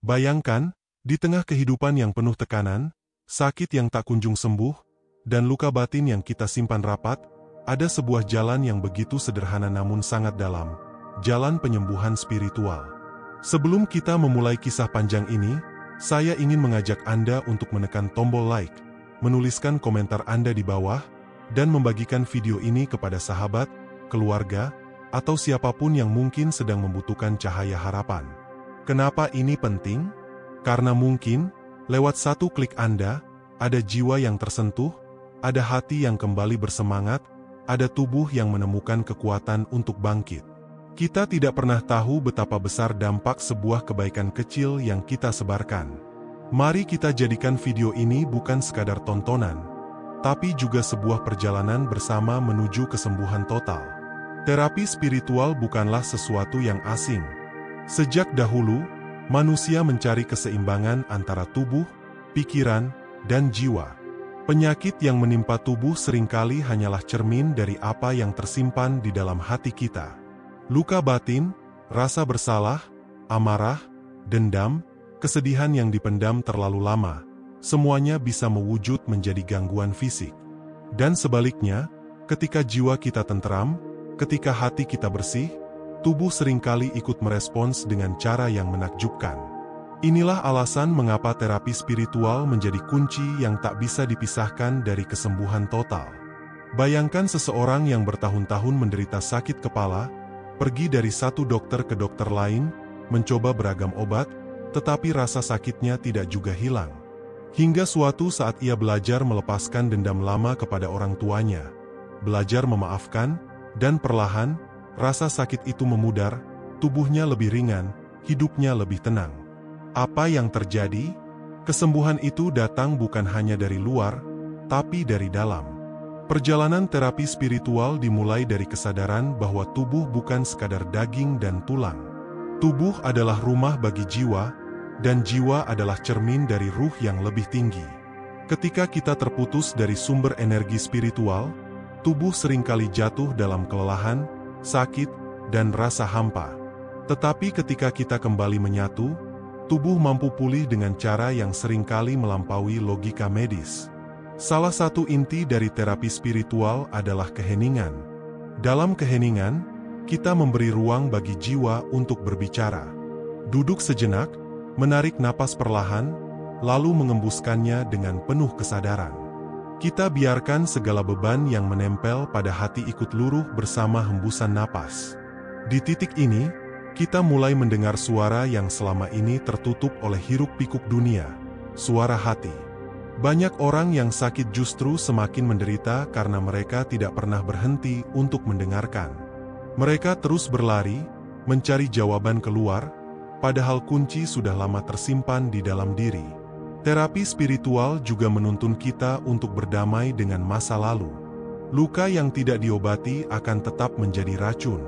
Bayangkan, di tengah kehidupan yang penuh tekanan, sakit yang tak kunjung sembuh, dan luka batin yang kita simpan rapat, ada sebuah jalan yang begitu sederhana namun sangat dalam, jalan penyembuhan spiritual. Sebelum kita memulai kisah panjang ini, saya ingin mengajak Anda untuk menekan tombol like, menuliskan komentar Anda di bawah, dan membagikan video ini kepada sahabat, keluarga, atau siapapun yang mungkin sedang membutuhkan cahaya harapan. Kenapa ini penting? Karena mungkin, lewat satu klik Anda, ada jiwa yang tersentuh, ada hati yang kembali bersemangat, ada tubuh yang menemukan kekuatan untuk bangkit. Kita tidak pernah tahu betapa besar dampak sebuah kebaikan kecil yang kita sebarkan. Mari kita jadikan video ini bukan sekadar tontonan, tapi juga sebuah perjalanan bersama menuju kesembuhan total. Terapi spiritual bukanlah sesuatu yang asing. Sejak dahulu, manusia mencari keseimbangan antara tubuh, pikiran, dan jiwa. Penyakit yang menimpa tubuh seringkali hanyalah cermin dari apa yang tersimpan di dalam hati kita. Luka batin, rasa bersalah, amarah, dendam, kesedihan yang dipendam terlalu lama, semuanya bisa mewujud menjadi gangguan fisik. Dan sebaliknya, ketika jiwa kita tenteram, ketika hati kita bersih, tubuh seringkali ikut merespons dengan cara yang menakjubkan. Inilah alasan mengapa terapi spiritual menjadi kunci yang tak bisa dipisahkan dari kesembuhan total. Bayangkan seseorang yang bertahun-tahun menderita sakit kepala, pergi dari satu dokter ke dokter lain, mencoba beragam obat, tetapi rasa sakitnya tidak juga hilang. Hingga suatu saat ia belajar melepaskan dendam lama kepada orang tuanya, belajar memaafkan, dan perlahan, rasa sakit itu memudar, tubuhnya lebih ringan, hidupnya lebih tenang. Apa yang terjadi? Kesembuhan itu datang bukan hanya dari luar, tapi dari dalam. Perjalanan terapi spiritual dimulai dari kesadaran bahwa tubuh bukan sekadar daging dan tulang. Tubuh adalah rumah bagi jiwa, dan jiwa adalah cermin dari ruh yang lebih tinggi. Ketika kita terputus dari sumber energi spiritual, tubuh seringkali jatuh dalam kelelahan, sakit, dan rasa hampa. Tetapi ketika kita kembali menyatu, tubuh mampu pulih dengan cara yang seringkali melampaui logika medis. Salah satu inti dari terapi spiritual adalah keheningan. Dalam keheningan, kita memberi ruang bagi jiwa untuk berbicara. Duduk sejenak, menarik napas perlahan, lalu mengembuskannya dengan penuh kesadaran. Kita biarkan segala beban yang menempel pada hati ikut luruh bersama hembusan napas. Di titik ini, kita mulai mendengar suara yang selama ini tertutup oleh hiruk-pikuk dunia, suara hati. Banyak orang yang sakit justru semakin menderita karena mereka tidak pernah berhenti untuk mendengarkan. Mereka terus berlari, mencari jawaban keluar, padahal kunci sudah lama tersimpan di dalam diri. Terapi spiritual juga menuntun kita untuk berdamai dengan masa lalu. Luka yang tidak diobati akan tetap menjadi racun.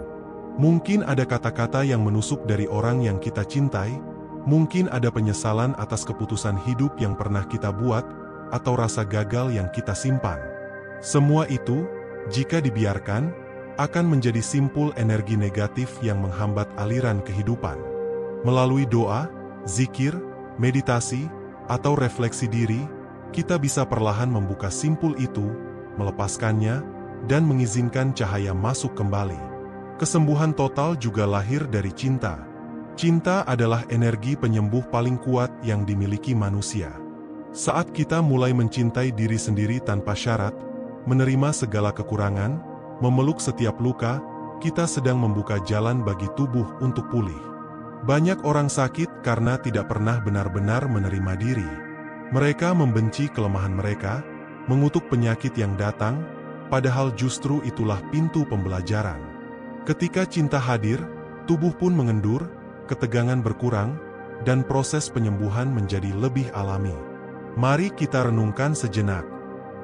Mungkin ada kata-kata yang menusuk dari orang yang kita cintai, mungkin ada penyesalan atas keputusan hidup yang pernah kita buat, atau rasa gagal yang kita simpan. Semua itu, jika dibiarkan, akan menjadi simpul energi negatif yang menghambat aliran kehidupan. Melalui doa, zikir, meditasi, atau refleksi diri, kita bisa perlahan membuka simpul itu, melepaskannya, dan mengizinkan cahaya masuk kembali. Kesembuhan total juga lahir dari cinta. Cinta adalah energi penyembuh paling kuat yang dimiliki manusia. Saat kita mulai mencintai diri sendiri tanpa syarat, menerima segala kekurangan, memeluk setiap luka, kita sedang membuka jalan bagi tubuh untuk pulih. Banyak orang sakit karena tidak pernah benar-benar menerima diri. Mereka membenci kelemahan mereka, mengutuk penyakit yang datang, padahal justru itulah pintu pembelajaran. Ketika cinta hadir, tubuh pun mengendur, ketegangan berkurang, dan proses penyembuhan menjadi lebih alami. Mari kita renungkan sejenak.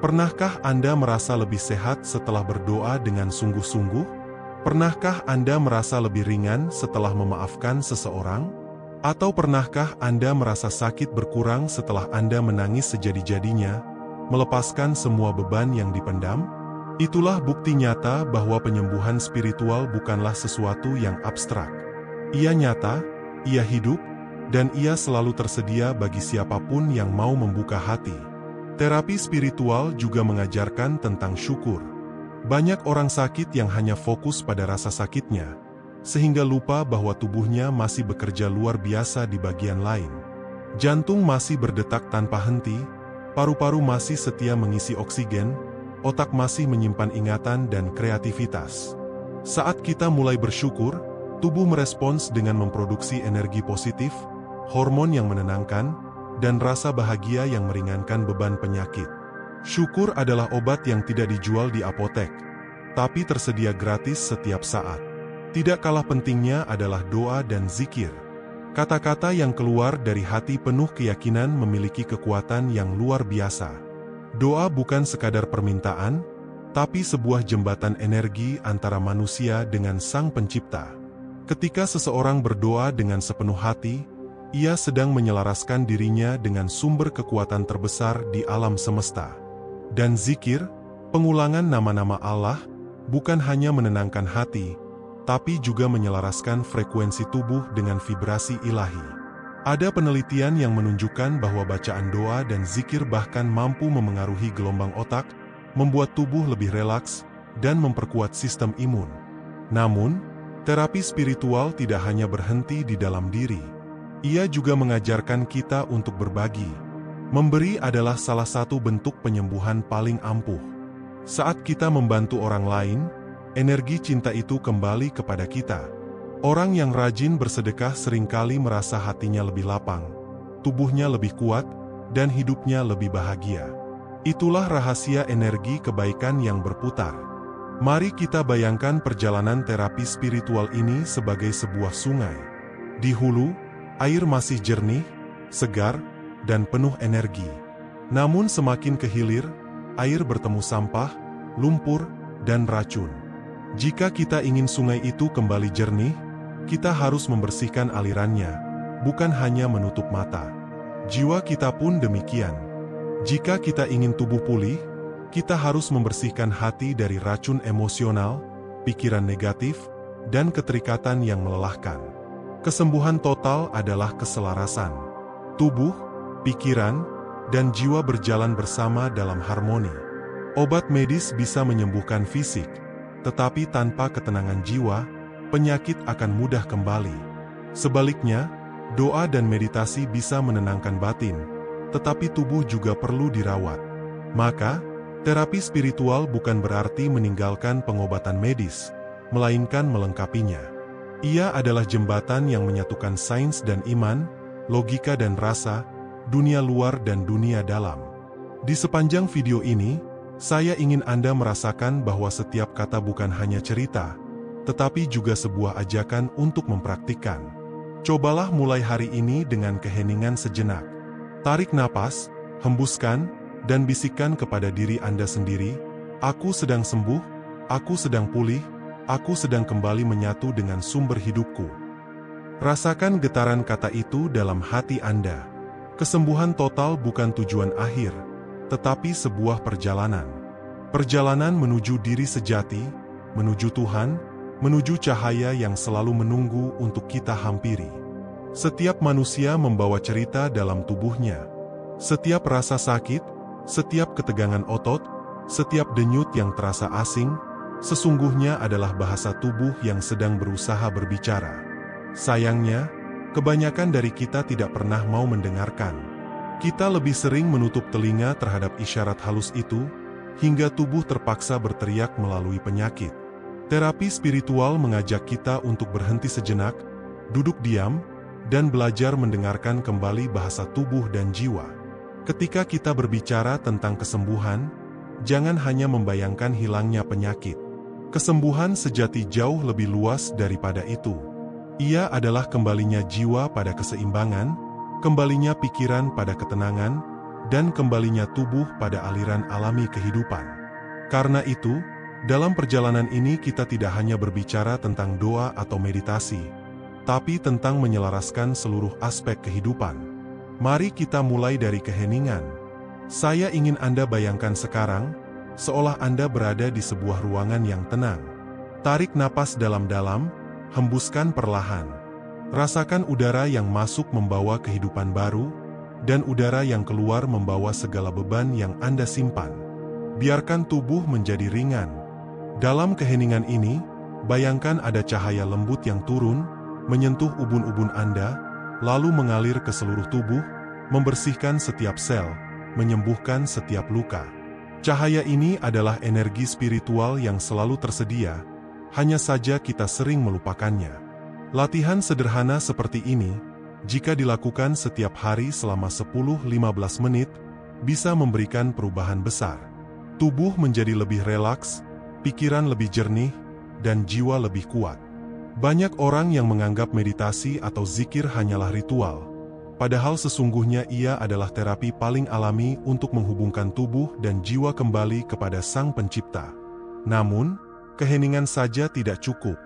Pernahkah Anda merasa lebih sehat setelah berdoa dengan sungguh-sungguh? Pernahkah Anda merasa lebih ringan setelah memaafkan seseorang? Atau pernahkah Anda merasa sakit berkurang setelah Anda menangis sejadi-jadinya, melepaskan semua beban yang dipendam? Itulah bukti nyata bahwa penyembuhan spiritual bukanlah sesuatu yang abstrak. Ia nyata, ia hidup, dan Ia selalu tersedia bagi siapapun yang mau membuka hati. Terapi spiritual juga mengajarkan tentang syukur. Banyak orang sakit yang hanya fokus pada rasa sakitnya, sehingga lupa bahwa tubuhnya masih bekerja luar biasa di bagian lain. Jantung masih berdetak tanpa henti, paru-paru masih setia mengisi oksigen, otak masih menyimpan ingatan dan kreativitas. Saat kita mulai bersyukur, tubuh merespons dengan memproduksi energi positif, hormon yang menenangkan, dan rasa bahagia yang meringankan beban penyakit. Syukur adalah obat yang tidak dijual di apotek, tapi tersedia gratis setiap saat. Tidak kalah pentingnya adalah doa dan zikir. Kata-kata yang keluar dari hati penuh keyakinan memiliki kekuatan yang luar biasa. Doa bukan sekadar permintaan, tapi sebuah jembatan energi antara manusia dengan Sang Pencipta. Ketika seseorang berdoa dengan sepenuh hati, ia sedang menyelaraskan dirinya dengan sumber kekuatan terbesar di alam semesta. Dan zikir, pengulangan nama-nama Allah, bukan hanya menenangkan hati, tapi juga menyelaraskan frekuensi tubuh dengan vibrasi ilahi. Ada penelitian yang menunjukkan bahwa bacaan doa dan zikir bahkan mampu memengaruhi gelombang otak, membuat tubuh lebih relaks, dan memperkuat sistem imun. Namun, terapi spiritual tidak hanya berhenti di dalam diri. Ia juga mengajarkan kita untuk berbagi. Memberi adalah salah satu bentuk penyembuhan paling ampuh. Saat kita membantu orang lain, energi cinta itu kembali kepada kita. Orang yang rajin bersedekah seringkali merasa hatinya lebih lapang, tubuhnya lebih kuat, dan hidupnya lebih bahagia. Itulah rahasia energi kebaikan yang berputar. Mari kita bayangkan perjalanan terapi spiritual ini sebagai sebuah sungai. Di hulu, air masih jernih, segar, dan penuh energi. Namun semakin ke hilir, air bertemu sampah, lumpur, dan racun. Jika kita ingin sungai itu kembali jernih, kita harus membersihkan alirannya, bukan hanya menutup mata. Jiwa kita pun demikian. Jika kita ingin tubuh pulih, kita harus membersihkan hati dari racun emosional, pikiran negatif, dan keterikatan yang melelahkan. Kesembuhan total adalah keselarasan. Tubuh, pikiran, dan jiwa berjalan bersama dalam harmoni. Obat medis bisa menyembuhkan fisik, tetapi tanpa ketenangan jiwa, penyakit akan mudah kembali. Sebaliknya, doa dan meditasi bisa menenangkan batin, tetapi tubuh juga perlu dirawat. Maka, terapi spiritual bukan berarti meninggalkan pengobatan medis, melainkan melengkapinya. Ia adalah jembatan yang menyatukan sains dan iman, logika dan rasa, dunia luar dan dunia dalam. Di sepanjang video ini, saya ingin Anda merasakan bahwa setiap kata bukan hanya cerita, tetapi juga sebuah ajakan untuk mempraktikkan. Cobalah mulai hari ini dengan keheningan sejenak. Tarik napas, hembuskan, dan bisikkan kepada diri Anda sendiri, "Aku sedang sembuh, aku sedang pulih, aku sedang kembali menyatu dengan sumber hidupku." Rasakan getaran kata itu dalam hati Anda. Kesembuhan total bukan tujuan akhir, tetapi sebuah perjalanan. Perjalanan menuju diri sejati, menuju Tuhan, menuju cahaya yang selalu menunggu untuk kita hampiri. Setiap manusia membawa cerita dalam tubuhnya. Setiap rasa sakit, setiap ketegangan otot, setiap denyut yang terasa asing, sesungguhnya adalah bahasa tubuh yang sedang berusaha berbicara. Sayangnya, kebanyakan dari kita tidak pernah mau mendengarkan. Kita lebih sering menutup telinga terhadap isyarat halus itu, hingga tubuh terpaksa berteriak melalui penyakit. Terapi spiritual mengajak kita untuk berhenti sejenak, duduk diam, dan belajar mendengarkan kembali bahasa tubuh dan jiwa. Ketika kita berbicara tentang kesembuhan, jangan hanya membayangkan hilangnya penyakit. Kesembuhan sejati jauh lebih luas daripada itu. Ia adalah kembalinya jiwa pada keseimbangan, kembalinya pikiran pada ketenangan, dan kembalinya tubuh pada aliran alami kehidupan. Karena itu, dalam perjalanan ini kita tidak hanya berbicara tentang doa atau meditasi, tapi tentang menyelaraskan seluruh aspek kehidupan. Mari kita mulai dari keheningan. Saya ingin Anda bayangkan sekarang, seolah Anda berada di sebuah ruangan yang tenang. Tarik napas dalam-dalam, hembuskan perlahan. Rasakan udara yang masuk membawa kehidupan baru, dan udara yang keluar membawa segala beban yang Anda simpan. Biarkan tubuh menjadi ringan. Dalam keheningan ini, bayangkan ada cahaya lembut yang turun, menyentuh ubun-ubun Anda, lalu mengalir ke seluruh tubuh, membersihkan setiap sel, menyembuhkan setiap luka. Cahaya ini adalah energi spiritual yang selalu tersedia, hanya saja kita sering melupakannya. Latihan sederhana seperti ini, jika dilakukan setiap hari selama 10-15 menit, bisa memberikan perubahan besar. Tubuh menjadi lebih relaks, pikiran lebih jernih, dan jiwa lebih kuat. Banyak orang yang menganggap meditasi atau zikir hanyalah ritual, padahal sesungguhnya ia adalah terapi paling alami untuk menghubungkan tubuh dan jiwa kembali kepada Sang Pencipta. Namun, keheningan saja tidak cukup.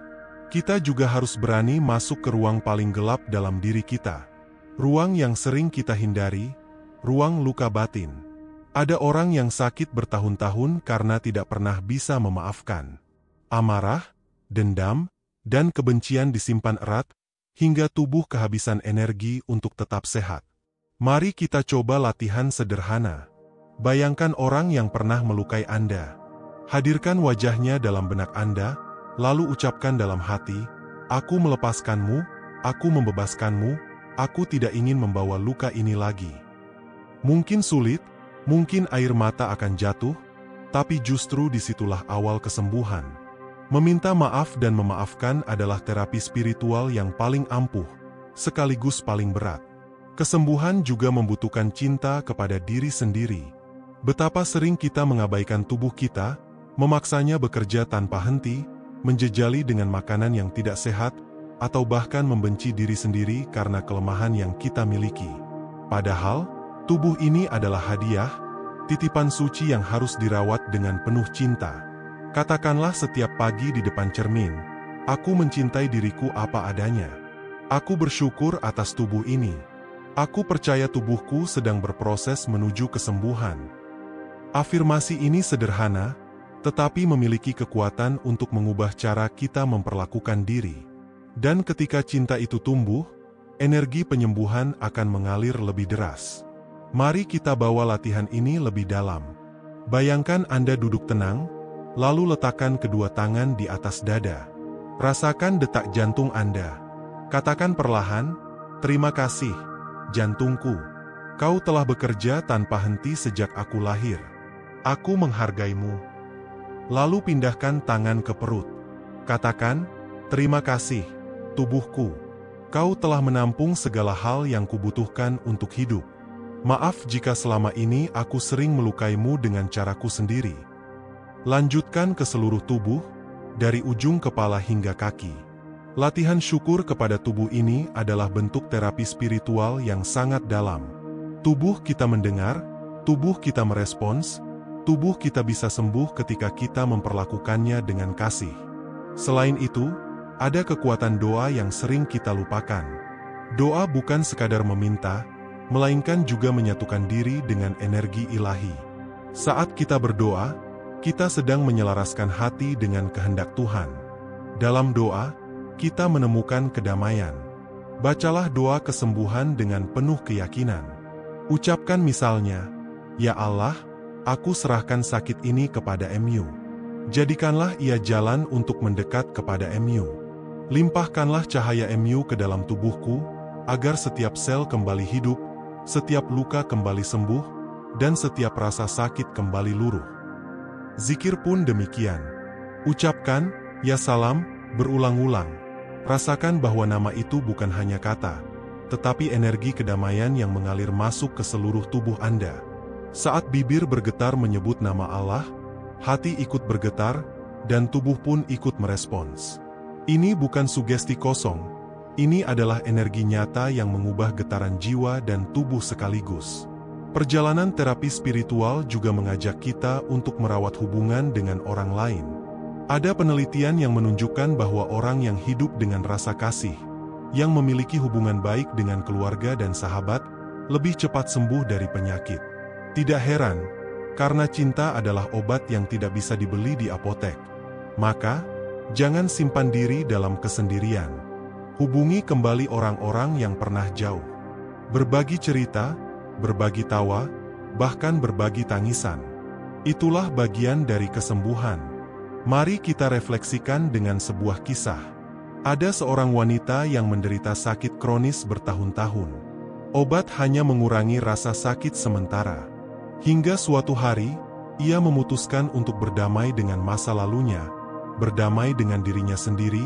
Kita juga harus berani masuk ke ruang paling gelap dalam diri kita. Ruang yang sering kita hindari, ruang luka batin. Ada orang yang sakit bertahun-tahun karena tidak pernah bisa memaafkan. Amarah, dendam, dan kebencian disimpan erat, hingga tubuh kehabisan energi untuk tetap sehat. Mari kita coba latihan sederhana. Bayangkan orang yang pernah melukai Anda. Hadirkan wajahnya dalam benak Anda, lalu ucapkan dalam hati, "Aku melepaskanmu, aku membebaskanmu, aku tidak ingin membawa luka ini lagi." Mungkin sulit, mungkin air mata akan jatuh, tapi justru disitulah awal kesembuhan. Meminta maaf dan memaafkan adalah terapi spiritual yang paling ampuh, sekaligus paling berat. Kesembuhan juga membutuhkan cinta kepada diri sendiri. Betapa sering kita mengabaikan tubuh kita, memaksanya bekerja tanpa henti, menjejali dengan makanan yang tidak sehat, atau bahkan membenci diri sendiri karena kelemahan yang kita miliki. Padahal, tubuh ini adalah hadiah, titipan suci yang harus dirawat dengan penuh cinta. Katakanlah setiap pagi di depan cermin, "Aku mencintai diriku apa adanya. Aku bersyukur atas tubuh ini. Aku percaya tubuhku sedang berproses menuju kesembuhan." Afirmasi ini sederhana, tetapi memiliki kekuatan untuk mengubah cara kita memperlakukan diri. Dan ketika cinta itu tumbuh, energi penyembuhan akan mengalir lebih deras. Mari kita bawa latihan ini lebih dalam. Bayangkan Anda duduk tenang, lalu letakkan kedua tangan di atas dada. Rasakan detak jantung Anda. Katakan perlahan, "Terima kasih, jantungku. Kau telah bekerja tanpa henti sejak aku lahir. Aku menghargaimu." Lalu pindahkan tangan ke perut. Katakan, "Terima kasih, tubuhku. Kau telah menampung segala hal yang kubutuhkan untuk hidup. Maaf jika selama ini aku sering melukaimu dengan caraku sendiri." Lanjutkan ke seluruh tubuh, dari ujung kepala hingga kaki. Latihan syukur kepada tubuh ini adalah bentuk terapi spiritual yang sangat dalam. Tubuh kita mendengar, tubuh kita merespons, tubuh kita bisa sembuh ketika kita memperlakukannya dengan kasih. Selain itu, ada kekuatan doa yang sering kita lupakan. Doa bukan sekadar meminta, melainkan juga menyatukan diri dengan energi ilahi. Saat kita berdoa, kita sedang menyelaraskan hati dengan kehendak Tuhan. Dalam doa, kita menemukan kedamaian. Bacalah doa kesembuhan dengan penuh keyakinan. Ucapkan misalnya, "Ya Allah, aku serahkan sakit ini kepada MU. Jadikanlah ia jalan untuk mendekat kepada MU. Limpahkanlah cahaya MU ke dalam tubuhku, agar setiap sel kembali hidup, setiap luka kembali sembuh, dan setiap rasa sakit kembali luruh." Zikir pun demikian. Ucapkan, "Ya Salam," berulang-ulang. Rasakan bahwa nama itu bukan hanya kata, tetapi energi kedamaian yang mengalir masuk ke seluruh tubuh Anda. Saat bibir bergetar menyebut nama Allah, hati ikut bergetar, dan tubuh pun ikut merespons. Ini bukan sugesti kosong, ini adalah energi nyata yang mengubah getaran jiwa dan tubuh sekaligus. Perjalanan terapi spiritual juga mengajak kita untuk merawat hubungan dengan orang lain. Ada penelitian yang menunjukkan bahwa orang yang hidup dengan rasa kasih, yang memiliki hubungan baik dengan keluarga dan sahabat, lebih cepat sembuh dari penyakit. Tidak heran, karena cinta adalah obat yang tidak bisa dibeli di apotek. Maka, jangan simpan diri dalam kesendirian. Hubungi kembali orang-orang yang pernah jauh. Berbagi cerita, berbagi tawa, bahkan berbagi tangisan. Itulah bagian dari kesembuhan. Mari kita refleksikan dengan sebuah kisah. Ada seorang wanita yang menderita sakit kronis bertahun-tahun. Obat hanya mengurangi rasa sakit sementara. Hingga suatu hari, ia memutuskan untuk berdamai dengan masa lalunya, berdamai dengan dirinya sendiri,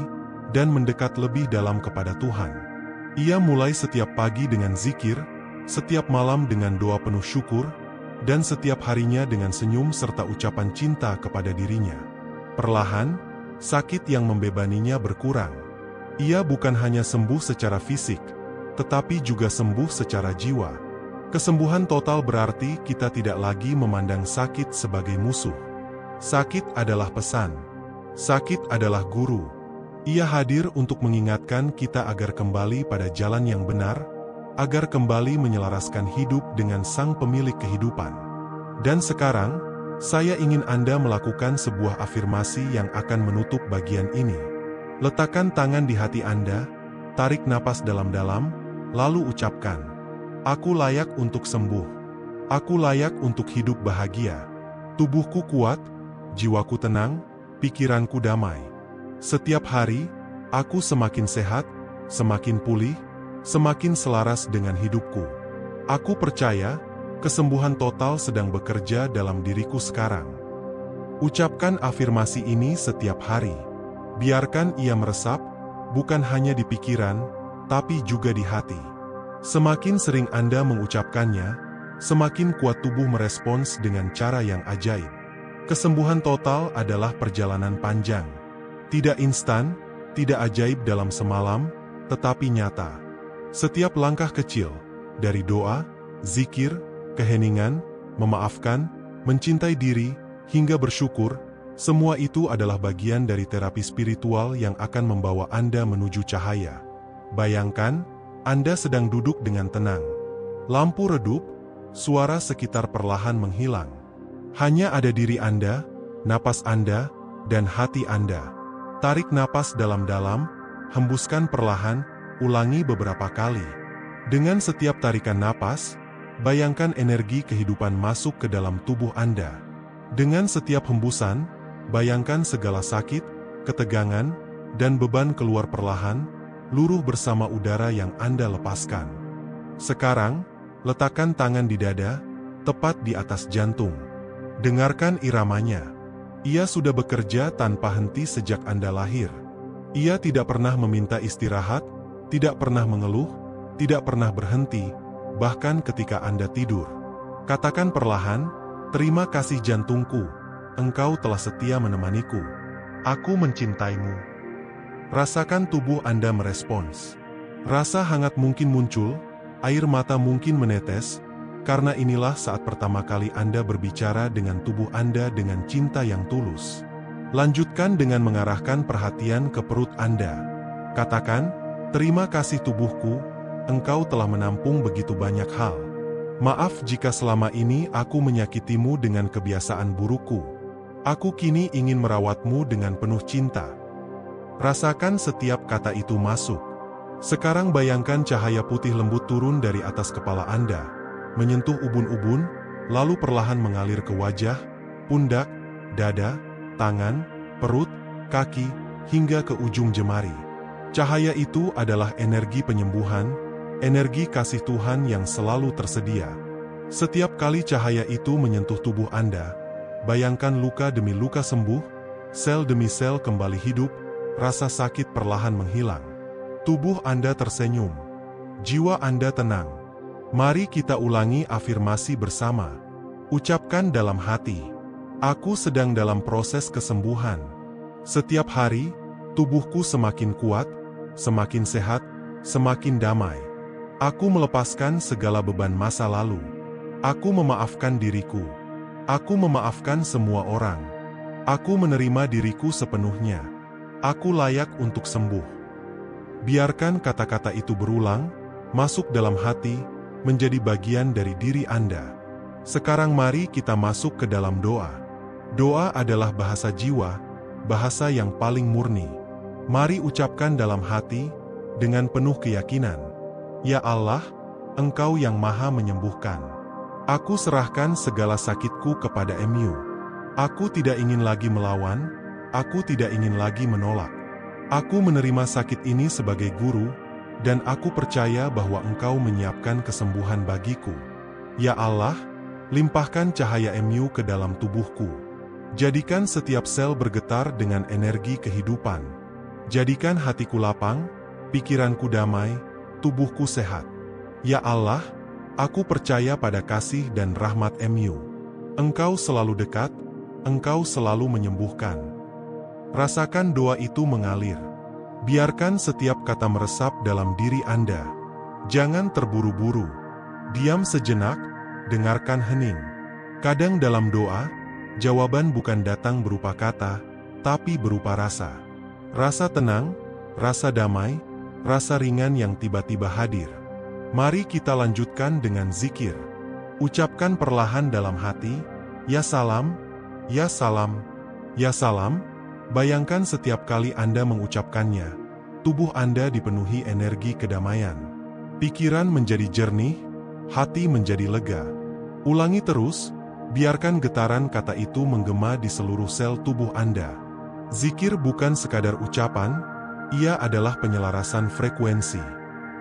dan mendekat lebih dalam kepada Tuhan. Ia mulai setiap pagi dengan zikir, setiap malam dengan doa penuh syukur, dan setiap harinya dengan senyum serta ucapan cinta kepada dirinya. Perlahan, sakit yang membebaninya berkurang. Ia bukan hanya sembuh secara fisik, tetapi juga sembuh secara jiwa. Kesembuhan total berarti kita tidak lagi memandang sakit sebagai musuh. Sakit adalah pesan. Sakit adalah guru. Ia hadir untuk mengingatkan kita agar kembali pada jalan yang benar, agar kembali menyelaraskan hidup dengan Sang Pemilik kehidupan. Dan sekarang, saya ingin Anda melakukan sebuah afirmasi yang akan menutup bagian ini. Letakkan tangan di hati Anda, tarik napas dalam-dalam, lalu ucapkan, "Aku layak untuk sembuh. Aku layak untuk hidup bahagia. Tubuhku kuat, jiwaku tenang, pikiranku damai. Setiap hari, aku semakin sehat, semakin pulih, semakin selaras dengan hidupku. Aku percaya, kesembuhan total sedang bekerja dalam diriku sekarang." Ucapkan afirmasi ini setiap hari. Biarkan ia meresap, bukan hanya di pikiran, tapi juga di hati. Semakin sering Anda mengucapkannya, semakin kuat tubuh merespons dengan cara yang ajaib. Kesembuhan total adalah perjalanan panjang. Tidak instan, tidak ajaib dalam semalam, tetapi nyata. Setiap langkah kecil, dari doa, zikir, keheningan, memaafkan, mencintai diri, hingga bersyukur, semua itu adalah bagian dari terapi spiritual yang akan membawa Anda menuju cahaya. Bayangkan, Anda sedang duduk dengan tenang. Lampu redup, suara sekitar perlahan menghilang. Hanya ada diri Anda, napas Anda, dan hati Anda. Tarik napas dalam-dalam, hembuskan perlahan, ulangi beberapa kali. Dengan setiap tarikan napas, bayangkan energi kehidupan masuk ke dalam tubuh Anda. Dengan setiap hembusan, bayangkan segala sakit, ketegangan, dan beban keluar perlahan, luruh bersama udara yang Anda lepaskan. Sekarang, letakkan tangan di dada, tepat di atas jantung. Dengarkan iramanya. Ia sudah bekerja tanpa henti sejak Anda lahir. Ia tidak pernah meminta istirahat, tidak pernah mengeluh, tidak pernah berhenti, bahkan ketika Anda tidur. Katakan perlahan, "Terima kasih jantungku, engkau telah setia menemaniku. Aku mencintaimu." Rasakan tubuh Anda merespons. Rasa hangat mungkin muncul, air mata mungkin menetes, karena inilah saat pertama kali Anda berbicara dengan tubuh Anda dengan cinta yang tulus. Lanjutkan dengan mengarahkan perhatian ke perut Anda. Katakan, "Terima kasih tubuhku, engkau telah menampung begitu banyak hal. Maaf jika selama ini aku menyakitimu dengan kebiasaan burukku. Aku kini ingin merawatmu dengan penuh cinta." Rasakan setiap kata itu masuk. Sekarang bayangkan cahaya putih lembut turun dari atas kepala Anda, menyentuh ubun-ubun, lalu perlahan mengalir ke wajah, pundak, dada, tangan, perut, kaki, hingga ke ujung jemari. Cahaya itu adalah energi penyembuhan, energi kasih Tuhan yang selalu tersedia. Setiap kali cahaya itu menyentuh tubuh Anda, bayangkan luka demi luka sembuh, sel demi sel kembali hidup, rasa sakit perlahan menghilang. Tubuh Anda tersenyum. Jiwa Anda tenang. Mari kita ulangi afirmasi bersama. Ucapkan dalam hati, "Aku sedang dalam proses kesembuhan." Setiap hari, tubuhku semakin kuat, semakin sehat, semakin damai. Aku melepaskan segala beban masa lalu. Aku memaafkan diriku. Aku memaafkan semua orang. Aku menerima diriku sepenuhnya. Aku layak untuk sembuh. Biarkan kata-kata itu berulang, masuk dalam hati, menjadi bagian dari diri Anda. Sekarang mari kita masuk ke dalam doa. Doa adalah bahasa jiwa, bahasa yang paling murni. Mari ucapkan dalam hati, dengan penuh keyakinan, "Ya Allah, Engkau yang Maha Menyembuhkan. Aku serahkan segala sakitku kepada MU. Aku tidak ingin lagi melawan, aku tidak ingin lagi menolak. Aku menerima sakit ini sebagai guru, dan aku percaya bahwa Engkau menyiapkan kesembuhan bagiku. Ya Allah, limpahkan cahaya MU ke dalam tubuhku. Jadikan setiap sel bergetar dengan energi kehidupan. Jadikan hatiku lapang, pikiranku damai, tubuhku sehat. Ya Allah, aku percaya pada kasih dan rahmat MU. Engkau selalu dekat, Engkau selalu menyembuhkan." Rasakan doa itu mengalir. Biarkan setiap kata meresap dalam diri Anda. Jangan terburu-buru. Diam sejenak, dengarkan hening. Kadang dalam doa, jawaban bukan datang berupa kata, tapi berupa rasa. Rasa tenang, rasa damai, rasa ringan yang tiba-tiba hadir. Mari kita lanjutkan dengan zikir. Ucapkan perlahan dalam hati, "Ya salam, ya salam, ya salam." Bayangkan setiap kali Anda mengucapkannya, tubuh Anda dipenuhi energi kedamaian. Pikiran menjadi jernih, hati menjadi lega. Ulangi terus, biarkan getaran kata itu menggema di seluruh sel tubuh Anda. Zikir bukan sekadar ucapan, ia adalah penyelarasan frekuensi.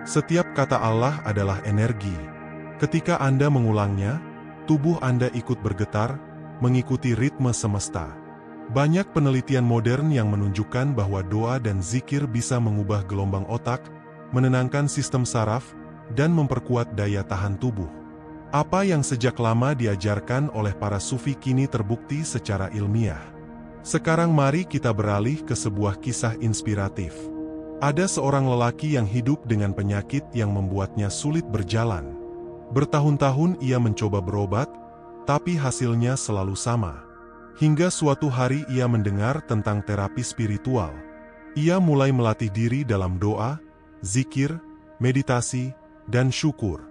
Setiap kata Allah adalah energi. Ketika Anda mengulangnya, tubuh Anda ikut bergetar, mengikuti ritme semesta. Banyak penelitian modern yang menunjukkan bahwa doa dan zikir bisa mengubah gelombang otak, menenangkan sistem saraf, dan memperkuat daya tahan tubuh. Apa yang sejak lama diajarkan oleh para sufi kini terbukti secara ilmiah. Sekarang mari kita beralih ke sebuah kisah inspiratif. Ada seorang lelaki yang hidup dengan penyakit yang membuatnya sulit berjalan. Bertahun-tahun ia mencoba berobat, tapi hasilnya selalu sama. Hingga suatu hari ia mendengar tentang terapi spiritual. Ia mulai melatih diri dalam doa, zikir, meditasi, dan syukur.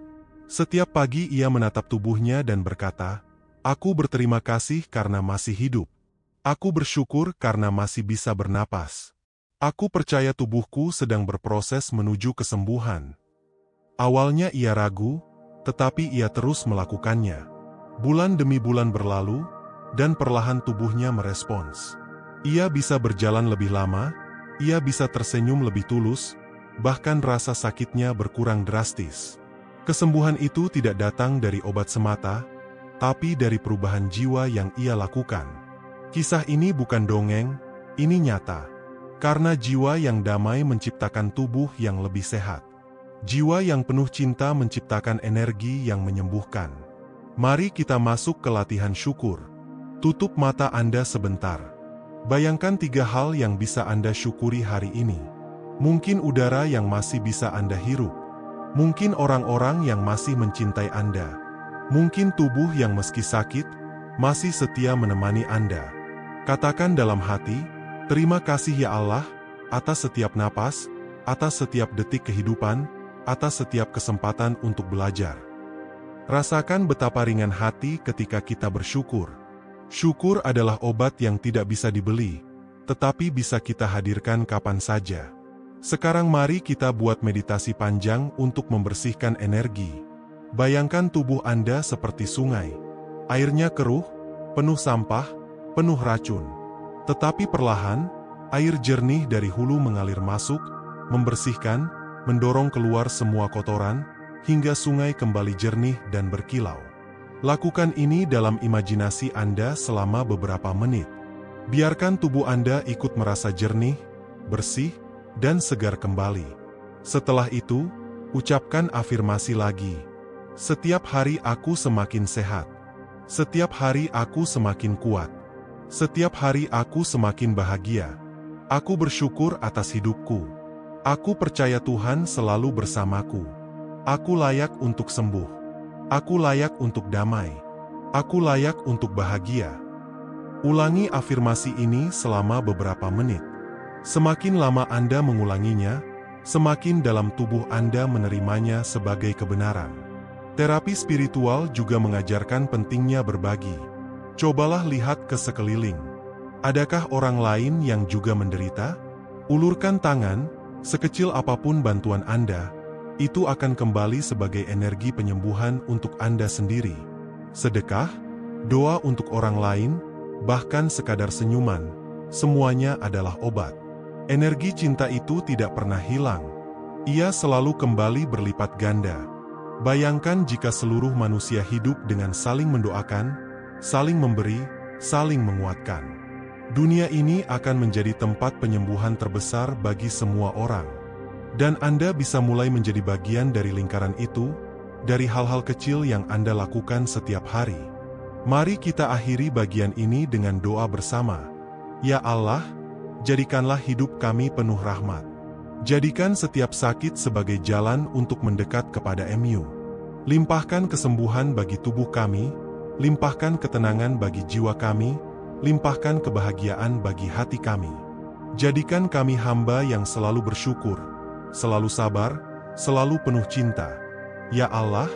Setiap pagi ia menatap tubuhnya dan berkata, "Aku berterima kasih karena masih hidup. Aku bersyukur karena masih bisa bernapas. Aku percaya tubuhku sedang berproses menuju kesembuhan." Awalnya ia ragu, tetapi ia terus melakukannya. Bulan demi bulan berlalu, dan perlahan tubuhnya merespons. Ia bisa berjalan lebih lama, ia bisa tersenyum lebih tulus, bahkan rasa sakitnya berkurang drastis. Kesembuhan itu tidak datang dari obat semata, tapi dari perubahan jiwa yang ia lakukan. Kisah ini bukan dongeng, ini nyata. Karena jiwa yang damai menciptakan tubuh yang lebih sehat. Jiwa yang penuh cinta menciptakan energi yang menyembuhkan. Mari kita masuk ke latihan syukur. Tutup mata Anda sebentar. Bayangkan 3 hal yang bisa Anda syukuri hari ini. Mungkin udara yang masih bisa Anda hirup. Mungkin orang-orang yang masih mencintai Anda. Mungkin tubuh yang meski sakit, masih setia menemani Anda. Katakan dalam hati, "Terima kasih ya Allah, atas setiap napas, atas setiap detik kehidupan, atas setiap kesempatan untuk belajar." Rasakan betapa ringan hati ketika kita bersyukur. Syukur adalah obat yang tidak bisa dibeli, tetapi bisa kita hadirkan kapan saja. Sekarang mari kita buat meditasi panjang untuk membersihkan energi. Bayangkan tubuh Anda seperti sungai. Airnya keruh, penuh sampah, penuh racun. Tetapi perlahan, air jernih dari hulu mengalir masuk, membersihkan, mendorong keluar semua kotoran, hingga sungai kembali jernih dan berkilau. Lakukan ini dalam imajinasi Anda selama beberapa menit. Biarkan tubuh Anda ikut merasa jernih, bersih, dan segar kembali. Setelah itu, ucapkan afirmasi lagi. "Setiap hari aku semakin sehat. Setiap hari aku semakin kuat. Setiap hari aku semakin bahagia. Aku bersyukur atas hidupku. Aku percaya Tuhan selalu bersamaku. Aku layak untuk sembuh. Aku layak untuk damai. Aku layak untuk bahagia." Ulangi afirmasi ini selama beberapa menit. Semakin lama Anda mengulanginya, semakin dalam tubuh Anda menerimanya sebagai kebenaran. Terapi spiritual juga mengajarkan pentingnya berbagi. Cobalah lihat ke sekeliling. Adakah orang lain yang juga menderita? Ulurkan tangan, Sekecil apapun bantuan Anda, itu akan kembali sebagai energi penyembuhan untuk Anda sendiri. Sedekah, doa untuk orang lain, bahkan sekadar senyuman, semuanya adalah obat. Energi cinta itu tidak pernah hilang. Ia selalu kembali berlipat ganda. Bayangkan jika seluruh manusia hidup dengan saling mendoakan, saling memberi, saling menguatkan. Dunia ini akan menjadi tempat penyembuhan terbesar bagi semua orang. Dan Anda bisa mulai menjadi bagian dari lingkaran itu, dari hal-hal kecil yang Anda lakukan setiap hari. Mari kita akhiri bagian ini dengan doa bersama. Ya Allah, jadikanlah hidup kami penuh rahmat. Jadikan setiap sakit sebagai jalan untuk mendekat kepada MU. Limpahkan kesembuhan bagi tubuh kami, limpahkan ketenangan bagi jiwa kami, limpahkan kebahagiaan bagi hati kami. Jadikan kami hamba yang selalu bersyukur, selalu sabar, selalu penuh cinta. Ya Allah,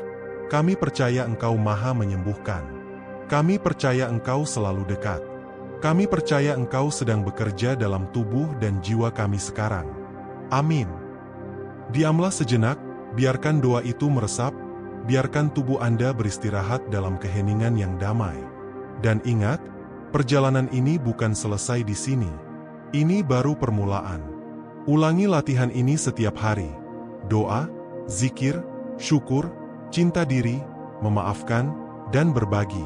kami percaya Engkau Maha Menyembuhkan. Kami percaya Engkau selalu dekat. Kami percaya Engkau sedang bekerja dalam tubuh dan jiwa kami sekarang. Amin. Diamlah sejenak, biarkan doa itu meresap, biarkan tubuh Anda beristirahat dalam keheningan yang damai. Dan ingat, perjalanan ini bukan selesai di sini. Ini baru permulaan. Ulangi latihan ini setiap hari. Doa, zikir, syukur, cinta diri, memaafkan, dan berbagi.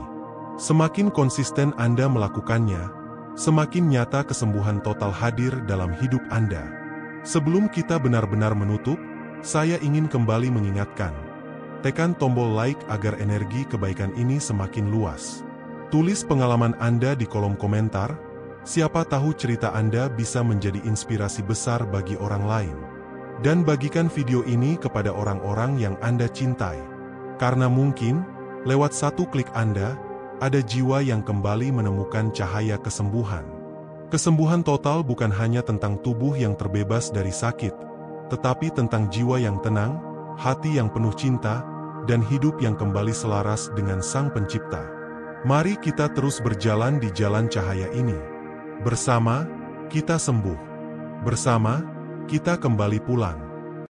Semakin konsisten Anda melakukannya, semakin nyata kesembuhan total hadir dalam hidup Anda. Sebelum kita benar-benar menutup, saya ingin kembali mengingatkan. Tekan tombol like agar energi kebaikan ini semakin luas. Tulis pengalaman Anda di kolom komentar. Siapa tahu cerita Anda bisa menjadi inspirasi besar bagi orang lain. Dan bagikan video ini kepada orang-orang yang Anda cintai. Karena mungkin, lewat satu klik Anda, ada jiwa yang kembali menemukan cahaya kesembuhan. Kesembuhan total bukan hanya tentang tubuh yang terbebas dari sakit, tetapi tentang jiwa yang tenang, hati yang penuh cinta, dan hidup yang kembali selaras dengan Sang Pencipta. Mari kita terus berjalan di jalan cahaya ini. Bersama, kita sembuh. Bersama, kita kembali pulang.